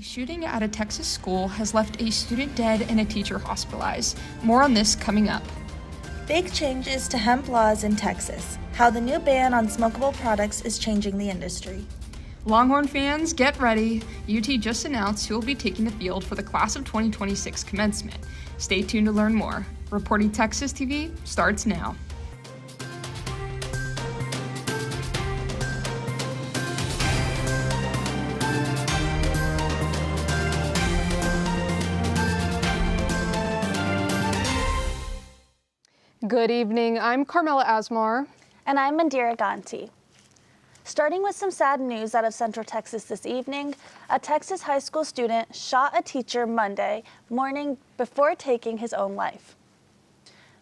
A shooting at a Texas school has left a student dead and a teacher hospitalized. More on this coming up. Big changes to hemp laws in Texas. How the new ban on smokable products is changing the industry. Longhorn fans, get ready. UT just announced who will be taking the field for the class of 2026 commencement. Stay tuned to learn more. Reporting Texas TV starts now. Good evening, I'm Carmela Asmar. And I'm Mandira Ganti. Starting with some sad news out of Central Texas this evening, a Texas high school student shot a teacher Monday morning before taking his own life.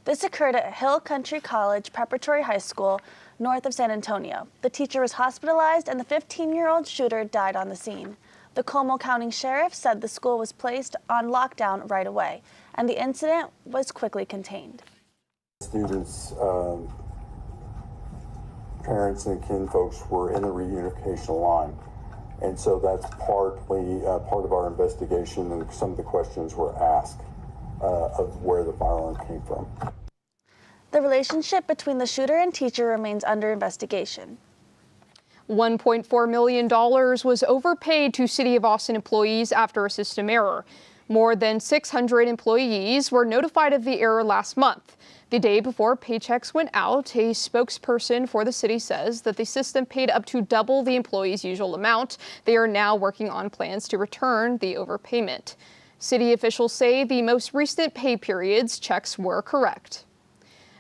This occurred at Hill Country College Preparatory High School, north of San Antonio. The teacher was hospitalized and the 15-year-old shooter died on the scene. The Como County Sheriff said the school was placed on lockdown right away, and the incident was quickly contained. Students' parents and kinfolks were in the reunification line, and so that's partly part of our investigation, and some of the questions were asked of where the firearm came from. The relationship between the shooter and teacher remains under investigation. $1.4 million was overpaid to City of Austin employees after a system error. More than 600 employees were notified of the error last month. The day before paychecks went out, a spokesperson for the city says that the system paid up to double the employees' usual amount. They are now working on plans to return the overpayment. City officials say the most recent pay periods checks were correct.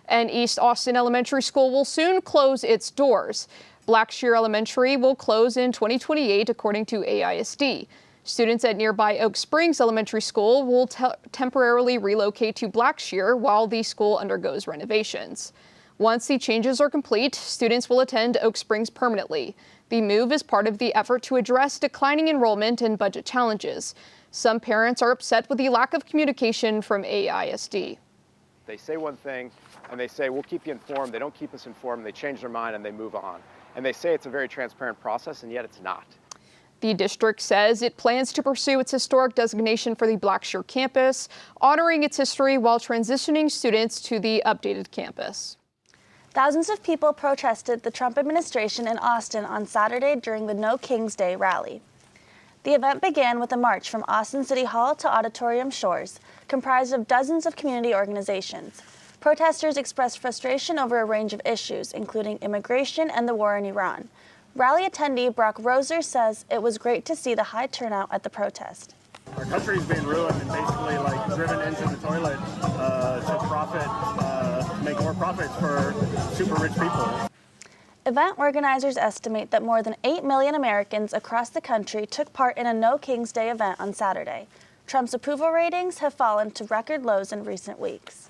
And East Austin Elementary School will soon close its doors. Blackshear Elementary will close in 2028, according to AISD. Students at nearby Oak Springs Elementary School will temporarily relocate to Blackshear while the school undergoes renovations. Once the changes are complete, students will attend Oak Springs permanently. The move is part of the effort to address declining enrollment and budget challenges. Some parents are upset with the lack of communication from AISD. They say one thing and they say, we'll keep you informed. They don't keep us informed. They change their mind and they move on. And they say it's a very transparent process, and yet it's not. The district says it plans to pursue its historic designation for the Blackshear campus, honoring its history while transitioning students to the updated campus. Thousands of people protested the Trump administration in Austin on Saturday during the No Kings Day rally. The event began with a march from Austin City Hall to Auditorium Shores, comprised of dozens of community organizations. Protesters expressed frustration over a range of issues, including immigration and the war in Iran. Rally attendee Brock Roser says it was great to see the high turnout at the protest. Our country's been ruined and basically driven into the toilet to profit, make more profits for super rich people. Event organizers estimate that more than 8 million Americans across the country took part in a No Kings Day event on Saturday. Trump's approval ratings have fallen to record lows in recent weeks.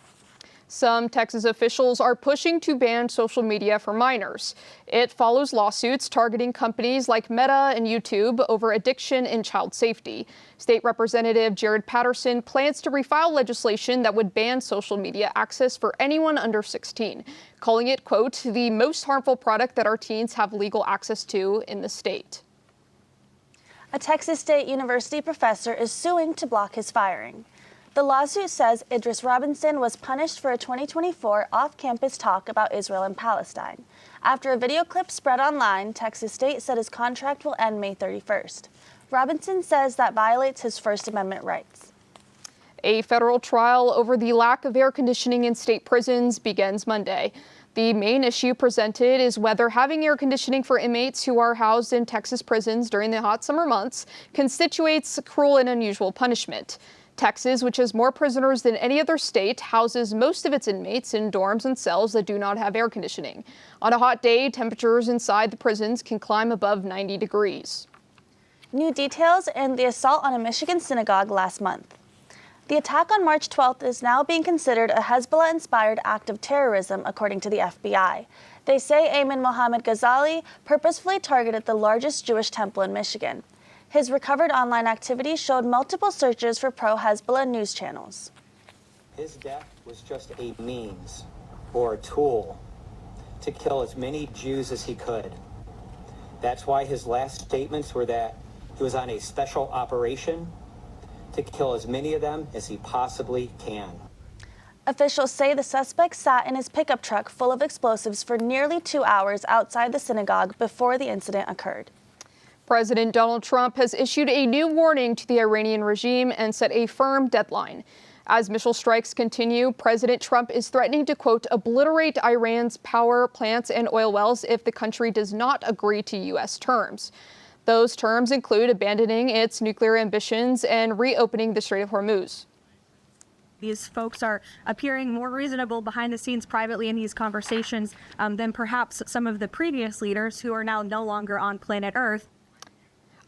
Some Texas officials are pushing to ban social media for minors. It follows lawsuits targeting companies like Meta and YouTube over addiction and child safety. State Representative Jared Patterson plans to refile legislation that would ban social media access for anyone under 16, calling it, quote, the most harmful product that our teens have legal access to in the state. A Texas State University professor is suing to block his firing. The lawsuit says Idris Robinson was punished for a 2024 off-campus talk about Israel and Palestine. After a video clip spread online, Texas State said his contract will end May 31st. Robinson says that violates his First Amendment rights. A federal trial over the lack of air conditioning in state prisons begins Monday. The main issue presented is whether having air conditioning for inmates who are housed in Texas prisons during the hot summer months constitutes cruel and unusual punishment. Texas, which has more prisoners than any other state, houses most of its inmates in dorms and cells that do not have air conditioning. On a hot day, temperatures inside the prisons can climb above 90 degrees. New details in the assault on a Michigan synagogue last month. The attack on March 12th is now being considered a Hezbollah-inspired act of terrorism, according to the FBI. They say Ayman Mohammed Ghazali purposefully targeted the largest Jewish temple in Michigan. His recovered online activity showed multiple searches for pro-Hezbollah news channels. His death was just a means or a tool to kill as many Jews as he could. That's why his last statements were that He was on a special operation to kill as many of them as he possibly can. Officials say the suspect sat in his pickup truck full of explosives for nearly 2 hours outside the synagogue before the incident occurred. President Donald Trump has issued a new warning to the Iranian regime and set a firm deadline. As missile strikes continue, President Trump is threatening to, quote, obliterate Iran's power plants and oil wells if the country does not agree to U.S. terms. Those terms include abandoning its nuclear ambitions and reopening the Strait of Hormuz. These folks are appearing more reasonable behind the scenes privately in these conversations than perhaps some of the previous leaders who are now no longer on planet Earth.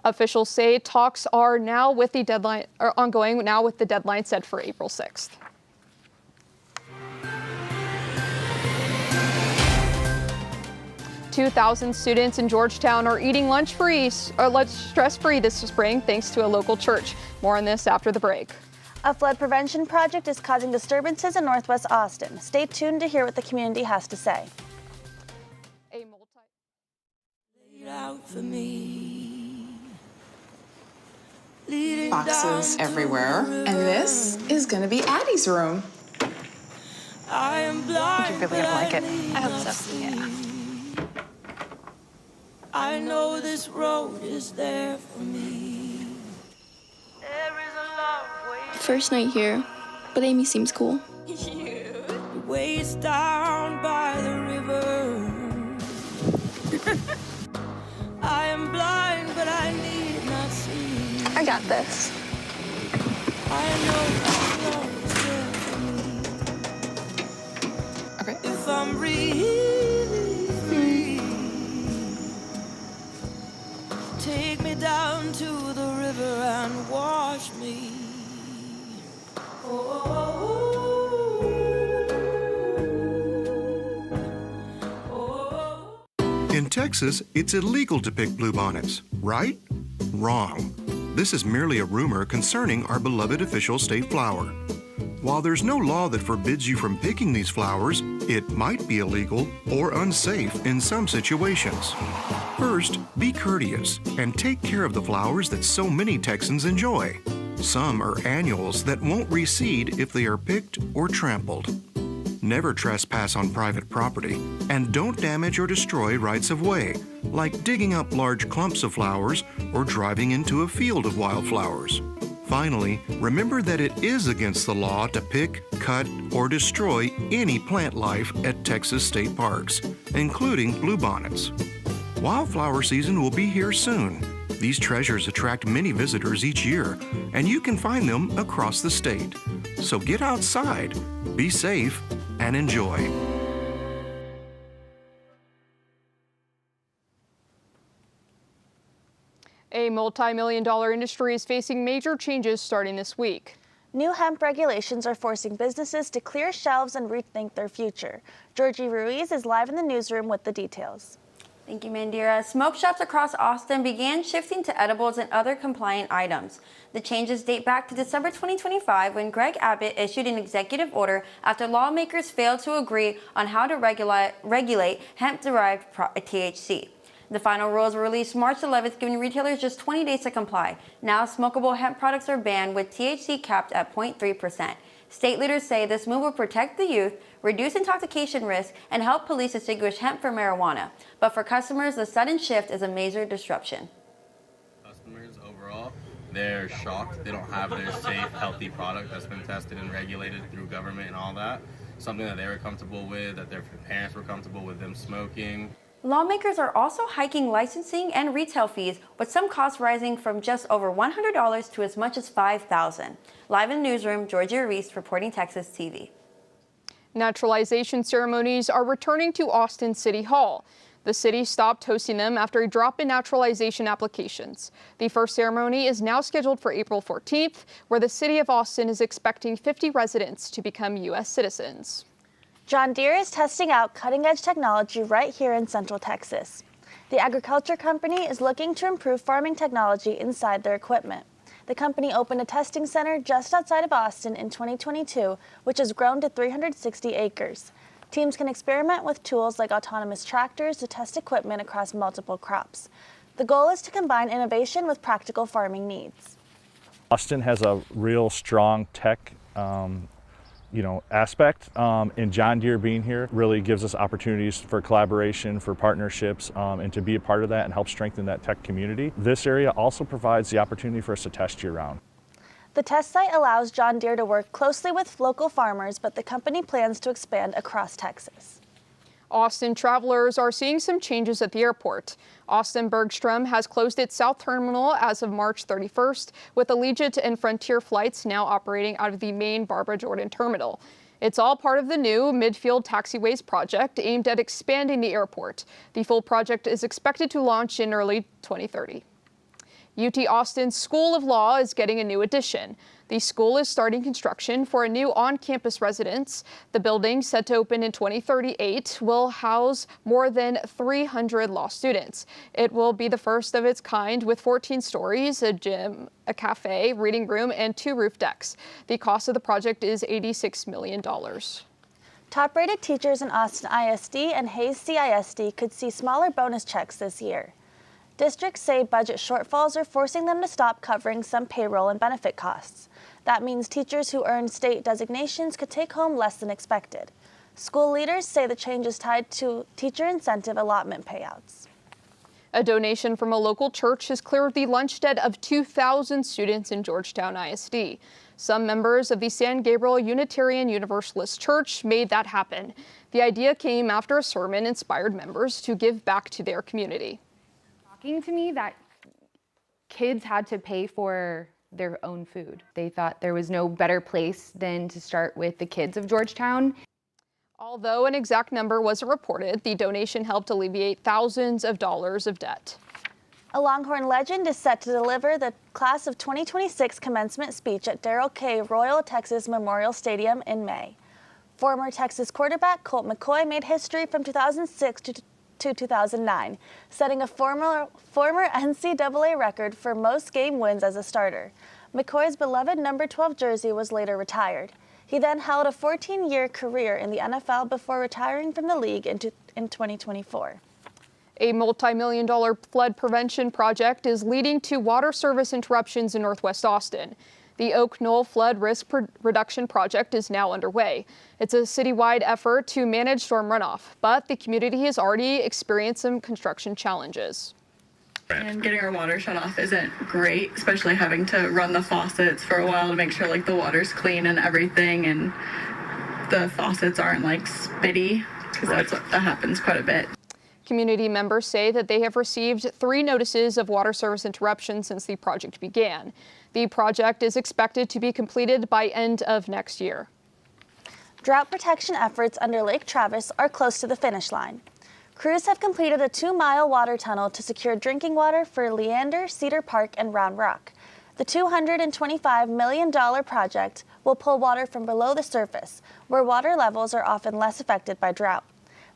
Officials say talks are now with the deadline ongoing now with the deadline set for April 6th. "2,000 students in Georgetown are eating stress-free this spring thanks to a local church. More on this after the break. A flood prevention project is causing disturbances in Northwest Austin. Stay tuned to hear what the community has to say. Boxes everywhere, and this is gonna be Addie's room. I think you're really gonna like it. I hope so. Yeah. I know this road is there for me. There is a long way. First night here, but Amy seems cool. Waist down by the river. I am blind, but I need not see. I got this. I know this road is there for me. Okay. If I'm really free, take me down to the river and wash me. In Texas, it's illegal to pick bluebonnets, right? Wrong. This is merely a rumor concerning our beloved official state flower. While there's no law that forbids you from picking these flowers, it might be illegal or unsafe in some situations. First, be courteous and take care of the flowers that so many Texans enjoy. Some are annuals that won't reseed if they are picked or trampled. Never trespass on private property, and don't damage or destroy rights of way, like digging up large clumps of flowers or driving into a field of wildflowers. Finally, remember that it is against the law to pick, cut, or destroy any plant life at Texas state parks, including bluebonnets. Wildflower season will be here soon. These treasures attract many visitors each year, and you can find them across the state. So get outside, be safe, and enjoy. A multi-million-dollar industry is facing major changes starting this week. New hemp regulations are forcing businesses to clear shelves and rethink their future. Georgie Ruiz is live in the newsroom with the details. Thank you, Mandira. Smoke shops across Austin began shifting to edibles and other compliant items. The changes date back to December 2025 when Greg Abbott issued an executive order after lawmakers failed to agree on how to regulate hemp-derived THC. The final rules were released March 11th, giving retailers just 20 days to comply. Now, smokable hemp products are banned with THC capped at 0.3%. State leaders say this move will protect the youth, reduce intoxication risk, and help police distinguish hemp from marijuana. But for customers, the sudden shift is a major disruption. Customers overall, they're shocked. They don't have their safe, healthy product that's been tested and regulated through government and all that. Something that they were comfortable with, that their parents were comfortable with them smoking. Lawmakers are also hiking licensing and retail fees, with some costs rising from just over $100 to as much as $5,000. Live in the newsroom, Georgia Reese reporting Texas TV. Naturalization ceremonies are returning to Austin City Hall. The city stopped hosting them after a drop in naturalization applications. The first ceremony is now scheduled for April 14th, where the city of Austin is expecting 50 residents to become U.S. citizens. John Deere is testing out cutting-edge technology right here in Central Texas. The agriculture company is looking to improve farming technology inside their equipment. The company opened a testing center just outside of Austin in 2022, which has grown to 360 acres. Teams can experiment with tools like autonomous tractors to test equipment across multiple crops. The goal is to combine innovation with practical farming needs. Austin has a real strong tech aspect, and John Deere being here really gives us opportunities for collaboration, for partnerships, and to be a part of that and help strengthen that tech community. This area also provides the opportunity for us to test year-round. The test site allows John Deere to work closely with local farmers, but the company plans to expand across Texas. Austin travelers are seeing some changes at the airport. Austin Bergstrom has closed its south terminal as of March 31st, with Allegiant and Frontier flights now operating out of the main Barbara Jordan terminal. It's all part of the new Midfield Taxiways project aimed at expanding the airport. The full project is expected to launch in early 2030. UT Austin's School of Law is getting a new addition. The school is starting construction for a new on-campus residence. The building, set to open in 2038, will house more than 300 law students. It will be the first of its kind with 14 stories, a gym, a cafe, reading room, and 2 roof decks. The cost of the project is $86 million. Top-rated teachers in Austin ISD and Hayes CISD could see smaller bonus checks this year. Districts say budget shortfalls are forcing them to stop covering some payroll and benefit costs. That means teachers who earn state designations could take home less than expected. School leaders say the change is tied to teacher incentive allotment payouts. A donation from a local church has cleared the lunch debt of 2,000 students in Georgetown ISD. Some members of the San Gabriel Unitarian Universalist Church made that happen. The idea came after a sermon inspired members to give back to their community. To me that kids had to pay for their own food. They thought there was no better place than to start with the kids of Georgetown. Although an exact number wasn't reported, the donation helped alleviate thousands of dollars of debt. A Longhorn legend is set to deliver the class of 2026 commencement speech at Darrell K. Royal Texas Memorial Stadium in May. Former Texas quarterback Colt McCoy made history from 2006 to 2009, setting a former NCAA record for most game wins as a starter. McCoy's beloved number 12 jersey was later retired. He then held a 14-year career in the NFL before retiring from the league in 2024. A multi-million-dollar flood prevention project is leading to water service interruptions in Northwest Austin. The Oak Knoll Flood Risk Reduction Project is now underway. It's a citywide effort to manage storm runoff, but the community has already experienced some construction challenges. And getting our water shut off isn't great, especially having to run the faucets for a while to make sure like the water's clean and everything, and the faucets aren't like spitty, because that happens quite a bit. Community members say that they have received 3 notices of water service interruption since the project began. The project is expected to be completed by end of next year. Drought protection efforts under Lake Travis are close to the finish line. Crews have completed a 2-mile water tunnel to secure drinking water for Leander, Cedar Park, and Round Rock. The $225 million project will pull water from below the surface, where water levels are often less affected by drought.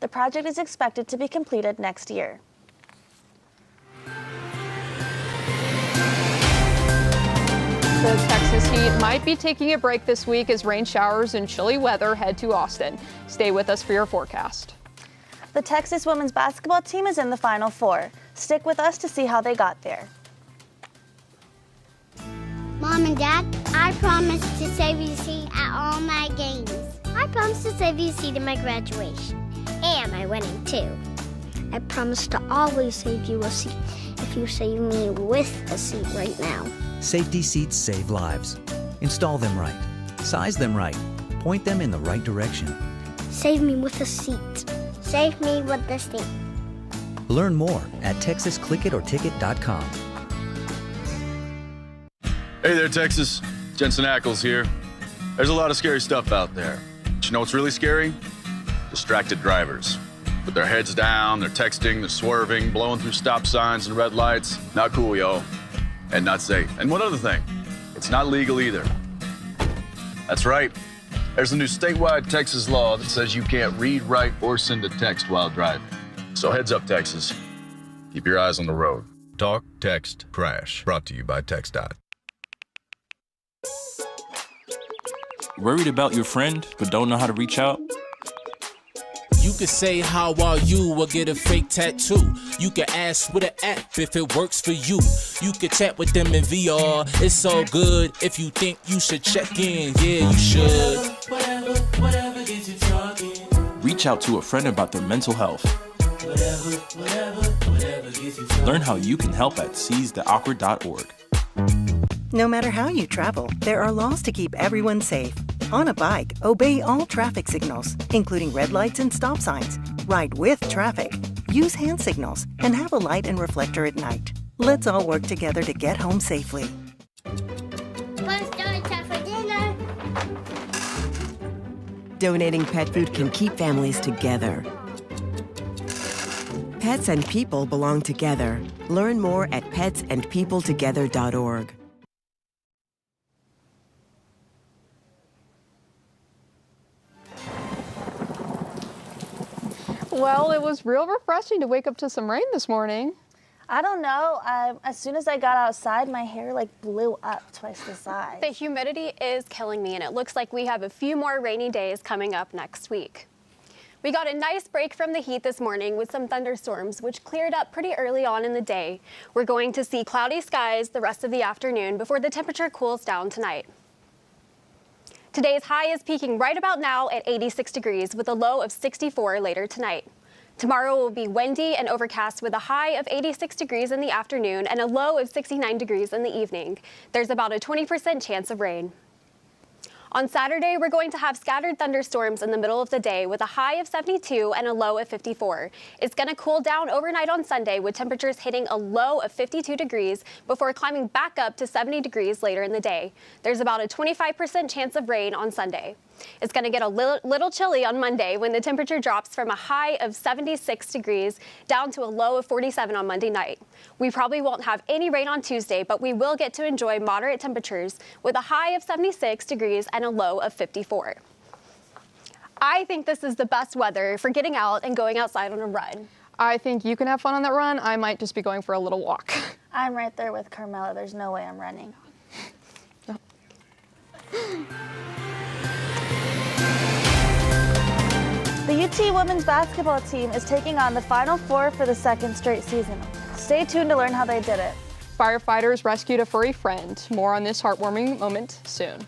The project is expected to be completed next year. The Texas heat might be taking a break this week as rain showers and chilly weather head to Austin. Stay with us for your forecast. The Texas women's basketball team is in the Final Four. Stick with us to see how they got there. Mom and Dad, I promise to save you a seat at all my games. I promise to save you a seat in my graduation and my wedding too. I promise to always save you a seat if you save me with a seat right now. Safety seats save lives. Install them right. Size them right. Point them in the right direction. Save me with a seat. Save me with the seat. Learn more at texasclickitorticket.com. Hey there, Texas. Jensen Ackles here. There's a lot of scary stuff out there. But you know what's really scary? Distracted drivers. With their heads down, they're texting, they're swerving, blowing through stop signs and red lights. Not cool, yo. And not safe. And one other thing, it's not legal either. That's right. There's a new statewide Texas law that says you can't read, write, or send a text while driving. So heads up, Texas. Keep your eyes on the road. Talk, text, crash. Brought to you by TxDOT. Worried about your friend but don't know how to reach out? You can say how are you or get a fake tattoo. You can ask with an app if it works for you. You can chat with them in VR. It's all good if you think you should check in. Yeah, you should. Whatever gets you talking. Reach out to a friend about their mental health. Whatever gets you talking. Learn how you can help at seizetheawkward.org. No matter how you travel, there are laws to keep everyone safe. On a bike, obey all traffic signals, including red lights and stop signs. Ride with traffic. Use hand signals and have a light and reflector at night. Let's all work together to get home safely. What's time for dinner? Donating pet food can keep families together. Pets and people belong together. Learn more at petsandpeopletogether.org. Well, it was real refreshing to wake up to some rain this morning. I don't know. As soon as I got outside, my hair like blew up twice the size. The humidity is killing me, and it looks like we have a few more rainy days coming up next week. We got a nice break from the heat this morning with some thunderstorms, which cleared up pretty early on in the day. We're going to see cloudy skies the rest of the afternoon before the temperature cools down tonight. Today's high is peaking right about now at 86 degrees with a low of 64 later tonight. Tomorrow will be windy and overcast with a high of 86 degrees in the afternoon and a low of 69 degrees in the evening. There's about a 20% chance of rain. On Saturday, we're going to have scattered thunderstorms in the middle of the day with a high of 72 and a low of 54. It's going to cool down overnight on Sunday with temperatures hitting a low of 52 degrees before climbing back up to 70 degrees later in the day. There's about a 25% chance of rain on Sunday. It's going to get a little chilly on Monday when the temperature drops from a high of 76 degrees down to a low of 47 on Monday night. We probably won't have any rain on Tuesday, but we will get to enjoy moderate temperatures with a high of 76 degrees and a low of 54. I think this is the best weather for getting out and going outside on a run. I think you can have fun on that run. I might just be going for a little walk. I'm right there with Carmela. There's no way I'm running. The UT women's basketball team is taking on the Final Four for the second straight season. Stay tuned to learn how they did it. Firefighters rescued a furry friend. More on this heartwarming moment soon.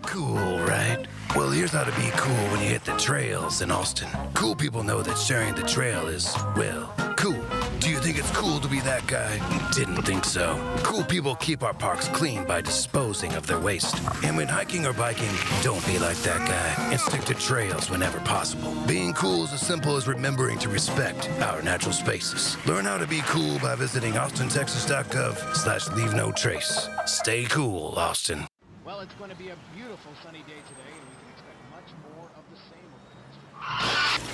Cool, right? Well, here's how to be cool when you hit the trails in Austin. Cool people know that sharing the trail is, well, cool. Do you think it's cool to be that guy? Didn't think so. Cool people keep our parks clean by disposing of their waste. And when hiking or biking, don't be like that guy and stick to trails whenever possible. Being cool is as simple as remembering to respect our natural spaces. Learn how to be cool by visiting austintexas.gov/leave no trace. Stay cool, Austin. Well, it's going to be a beautiful sunny day today, and we can expect much more of the same over the next week.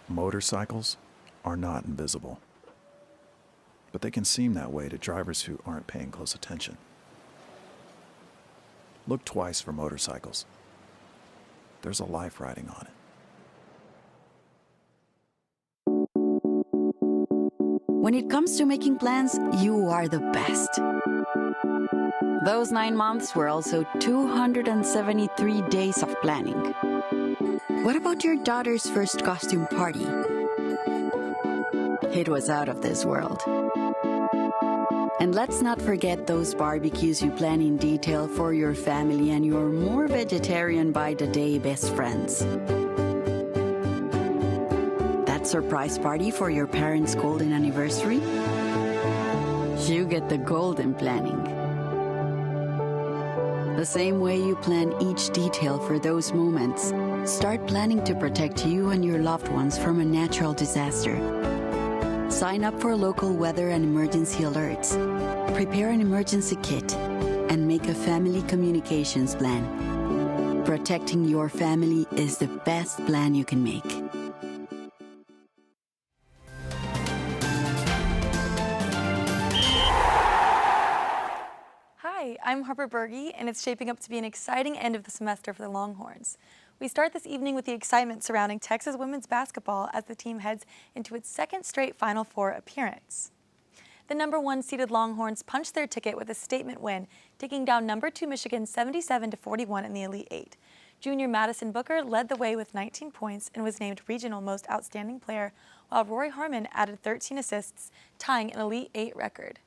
Motorcycles are not invisible, but they can seem that way to drivers who aren't paying close attention. Look twice for motorcycles. There's a life riding on it. When it comes to making plans, you are the best. Those 9 months were also 273 days of planning. What about your daughter's first costume party? It was out of this world. And let's not forget those barbecues you plan in detail for your family and your more vegetarian by the day best friends. Surprise party for your parents' golden anniversary? You get the golden planning. The same way you plan each detail for those moments, start planning to protect you and your loved ones from a natural disaster. Sign up for local weather and emergency alerts. Prepare an emergency kit and make a family communications plan. Protecting your family is the best plan you can make. Hi, I'm Harper Berge, and it's shaping up to be an exciting end of the semester for the Longhorns. We start this evening with the excitement surrounding Texas women's basketball as the team heads into its second straight Final Four appearance. The number 1 seeded Longhorns punched their ticket with a statement win, taking down number 2 Michigan 77-41 in the Elite Eight. Junior Madison Booker led the way with 19 points and was named regional most outstanding player, while Rory Harmon added 13 assists, tying an Elite Eight record.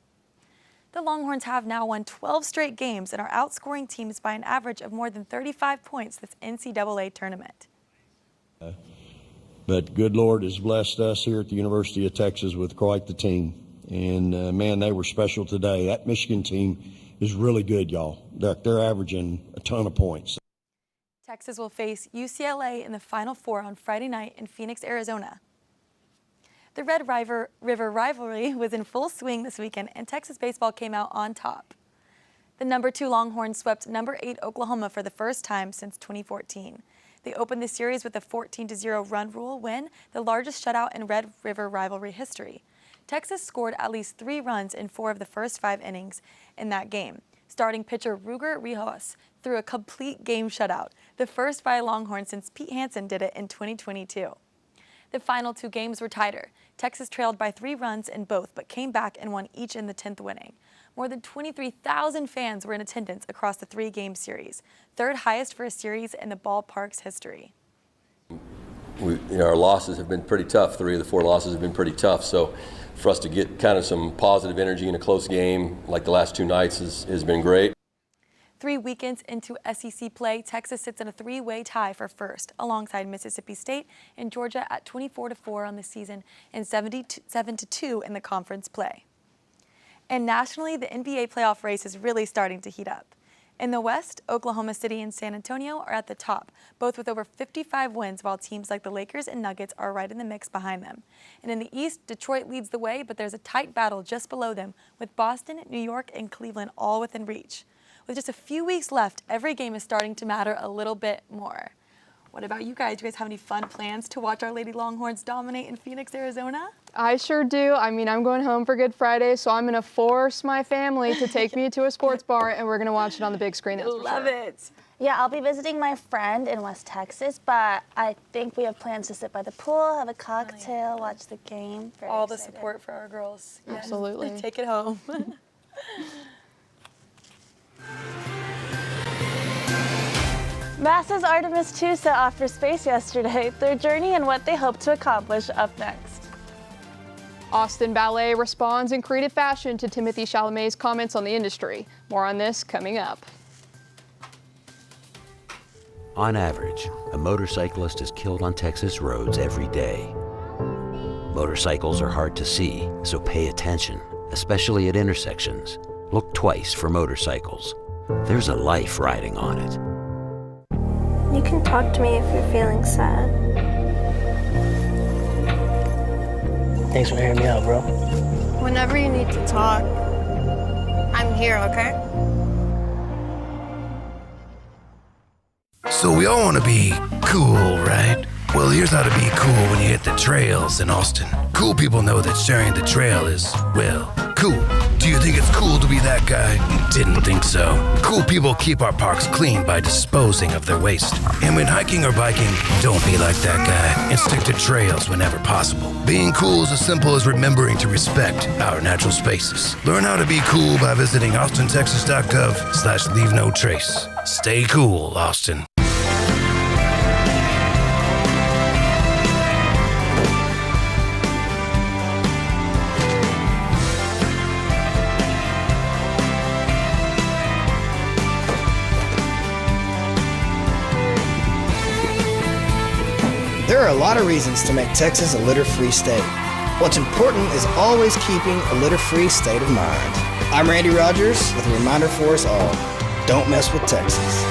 The Longhorns have now won 12 straight games and are outscoring teams by an average of more than 35 points this NCAA tournament. But good Lord has blessed us here at the University of Texas with quite the team. And man, they were special today. That Michigan team is really good, y'all. They're averaging a ton of points. Texas will face UCLA in the Final Four on Friday night in Phoenix, Arizona. The Red River rivalry was in full swing this weekend, and Texas baseball came out on top. The number 2 Longhorns swept number 8 Oklahoma for the first time since 2014. They opened the series with a 14-0 run rule win, the largest shutout in Red River rivalry history. Texas scored at least 3 runs in 4 of the first 5 innings in that game. Starting pitcher Ruger Riojas threw a complete game shutout, the first by a Longhorn since Pete Hansen did it in 2022. The final 2 games were tighter. Texas trailed by 3 runs in both, but came back and won each in the 10th inning. More than 23,000 fans were in attendance across the 3-game series, third highest for a series in the ballpark's history. Our losses have been pretty tough. 3 of the 4 losses have been pretty tough. So for us to get kind of some positive energy in a close game like the last 2 nights has been great. 3 weekends into SEC play, Texas sits in a 3-way tie for first, alongside Mississippi State and Georgia at 24-4 on the season and 77-2 in the conference play. And nationally, the NBA playoff race is really starting to heat up. In the West, Oklahoma City and San Antonio are at the top, both with over 55 wins, while teams like the Lakers and Nuggets are right in the mix behind them. And in the East, Detroit leads the way, but there's a tight battle just below them, with Boston, New York, and Cleveland all within reach. With just a few weeks left, every game is starting to matter a little bit more. What about you guys? Do you guys have any fun plans to watch our Lady Longhorns dominate in Phoenix, Arizona? I sure do. I mean, I'm going home for Good Friday, so I'm going to force my family to take me to a sports bar, and we're going to watch it on the big screen. Love it. Yeah, I'll be visiting my friend in West Texas, but I think we have plans to sit by the pool, have a cocktail, watch the game. All the support for our girls. Yes. Absolutely. Take it home. NASA's Artemis II set off for space yesterday. Their journey and what they hope to accomplish up next. Austin Ballet responds in creative fashion to Timothée Chalamet's comments on the industry. More on this coming up. On average, a motorcyclist is killed on Texas roads every day. Motorcycles are hard to see, so pay attention, especially at intersections. Look twice for motorcycles. There's a life riding on it. You can talk to me if you're feeling sad. Thanks for hearing me out, bro. Whenever you need to talk, I'm here, okay? So we all want to be cool, right? Well, here's how to be cool when you hit the trails in Austin. Cool people know that sharing the trail is, well, cool. Do you think it's cool to be that guy? Didn't think so. Cool people keep our parks clean by disposing of their waste. And when hiking or biking, don't be like that guy and stick to trails whenever possible. Being cool is as simple as remembering to respect our natural spaces. Learn how to be cool by visiting austintexas.gov/leave-no-trace. Stay cool, Austin. There are a lot of reasons to make Texas a litter-free state. What's important is always keeping a litter-free state of mind. I'm Randy Rogers with a reminder for us all. Don't mess with Texas.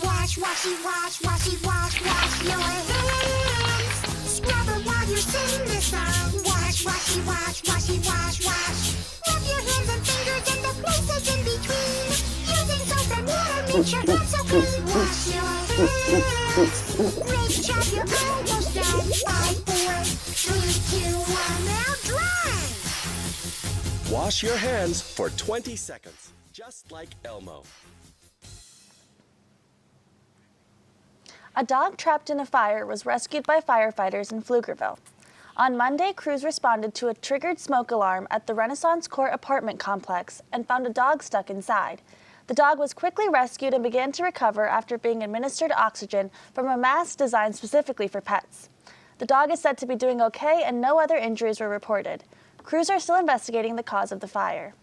Wash, washy, wash, washy, wash, wash your hands. Scrub them while you sing this song. Wash, washy, wash, washy, wash, wash. Rub your hands and fingers and the places in between. Using soap and water makes your hands so clean. Wash your hands. Great job, you're almost done. 5, 4, 3, 2, 1, now dry. Wash your hands for 20 seconds, just like Elmo. A dog trapped in a fire was rescued by firefighters in Pflugerville. On Monday, crews responded to a triggered smoke alarm at the Renaissance Court apartment complex and found a dog stuck inside. The dog was quickly rescued and began to recover after being administered oxygen from a mask designed specifically for pets. The dog is said to be doing okay and no other injuries were reported. Crews are still investigating the cause of the fire.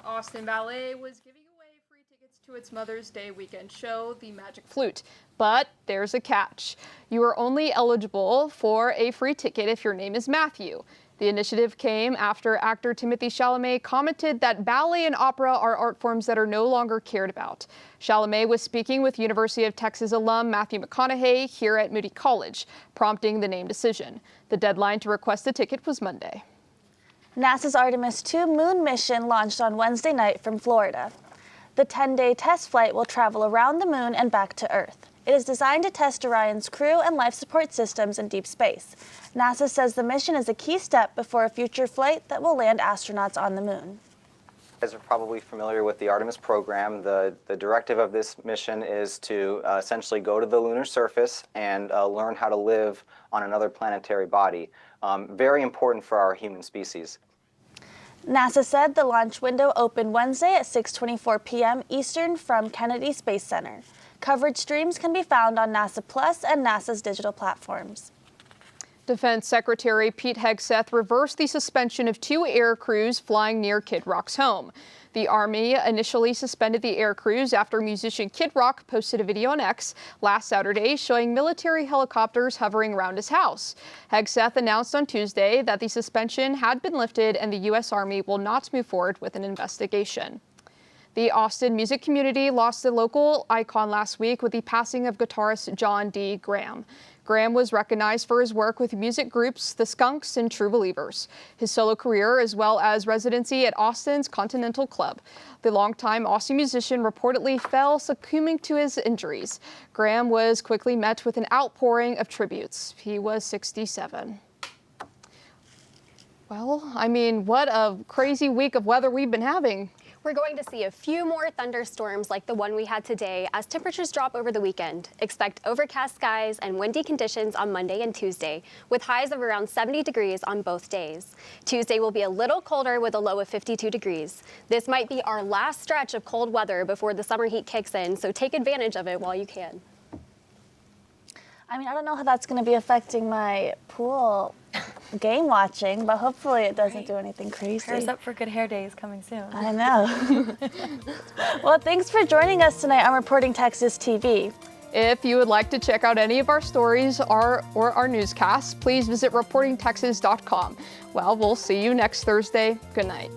Austin Ballet was giving away free tickets to its Mother's Day weekend show, The Magic Flute. But there's a catch. You are only eligible for a free ticket if your name is Matthew. The initiative came after actor Timothée Chalamet commented that ballet and opera are art forms that are no longer cared about. Chalamet was speaking with University of Texas alum Matthew McConaughey here at Moody College, prompting the name decision. The deadline to request a ticket was Monday. NASA's Artemis II moon mission launched on Wednesday night from Florida. The 10-day test flight will travel around the moon and back to Earth. It is designed to test Orion's crew and life support systems in deep space. NASA says the mission is a key step before a future flight that will land astronauts on the moon. You guys are probably familiar with the Artemis program. The directive of this mission is to essentially go to the lunar surface and learn how to live on another planetary body. Very important for our human species. NASA said the launch window opened Wednesday at 6:24 p.m. Eastern from Kennedy Space Center. Coverage streams can be found on NASA Plus and NASA's digital platforms. Defense Secretary Pete Hegseth reversed the suspension of 2 air crews flying near Kid Rock's home. The Army initially suspended the air crews after musician Kid Rock posted a video on X last Saturday showing military helicopters hovering around his house. Hegseth announced on Tuesday that the suspension had been lifted and the U.S. Army will not move forward with an investigation. The Austin music community lost a local icon last week with the passing of guitarist John D. Graham. Graham was recognized for his work with music groups The Skunks and True Believers, his solo career, as well as residency at Austin's Continental Club. The longtime Austin musician reportedly fell succumbing to his injuries. Graham was quickly met with an outpouring of tributes. He was 67. Well, I mean, what a crazy week of weather we've been having. We're going to see a few more thunderstorms like the one we had today as temperatures drop over the weekend. Expect overcast skies and windy conditions on Monday and Tuesday, with highs of around 70 degrees on both days. Tuesday will be a little colder with a low of 52 degrees. This might be our last stretch of cold weather before the summer heat kicks in, so take advantage of it while you can. I mean, I don't know how that's going to be affecting my pool game watching, but hopefully it doesn't do anything crazy. Prayers up for good hair days coming soon. I know. Well, thanks for joining us tonight on Reporting Texas TV. If you would like to check out any of our stories or our newscasts, please visit reportingtexas.com. Well, we'll see you next Thursday. Good night.